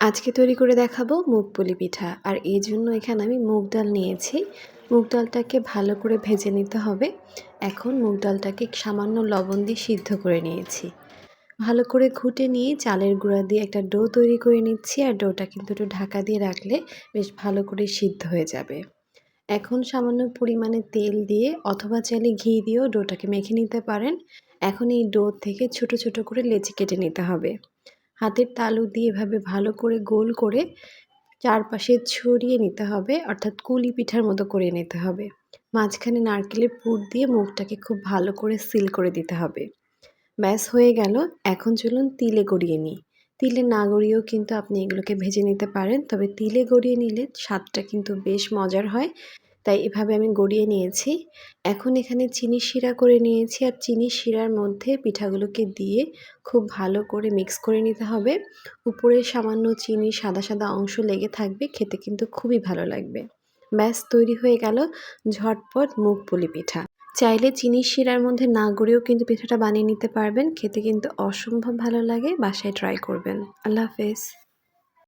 আজকে তৈরি করে দেখাবো মুগ পুলি পিঠা। আর এই জন্য এখানে আমি মুগ ডাল নিয়েছি। মুগ ডালটাকে ভালো করে ভেজে নিতে হবে। এখন মুগ ডালটাকে সামান্য লবণ দিয়ে সিদ্ধ করে নিয়েছি। ভালো করে ঘুটে নিয়ে চালের গুঁড়া দিয়ে একটা ডো তৈরি করে নিচ্ছি। আর ডোটা কিন্তু একটু ঢাকা দিয়ে রাখলে বেশ ভালো করে সিদ্ধ হয়ে যাবে। এখন সামান্য পরিমাণে তেল দিয়ে অথবা চাইলে ঘি দিয়েও ডোটাকে মেখে নিতে পারেন। এখন এই ডো থেকে ছোট ছোট করে লেচি কেটে নিতে হবে। হাতের তালু দিয়ে এভাবে ভালো করে গোল করে চারপাশে ছড়িয়ে নিতে হবে, অর্থাৎ কুলি পিঠার মতো করে নিতে হবে। মাঝখানে নারকেলের পুর দিয়ে মুখটাকে খুব ভালো করে সিল করে দিতে হবে। ব্যাস হয়ে গেল। এখন চলুন তিলে গড়িয়ে নিই। তিলে না গড়িয়েও কিন্তু আপনি এগুলোকে ভেজে নিতে পারেন, তবে তিলে গড়িয়ে নিলে স্বাদটা কিন্তু বেশ মজার হয়। তাই এভাবে আমি গড়িয়ে নিয়েছি। এখন এখানে চিনির শিরা করে নিয়েছি, আর চিনির শিরার মধ্যে পিঠাগুলোকে দিয়ে খুব ভালো করে মিক্স করে নিতে হবে। উপরে সামান্য চিনির সাদা সাদা অংশ লেগে থাকবে, খেতে কিন্তু খুবই ভালো লাগবে। ব্যাস তৈরি হয়ে গেল ঝটপট মুগ পুলি পিঠা। চাইলে চিনির শিরার মধ্যে না গড়েও কিন্তু পিঠাটা বানিয়ে নিতে পারবেন। খেতে কিন্তু অসম্ভব ভালো লাগে। বাসায় ট্রাই করবেন। আল্লাহ হাফেজ।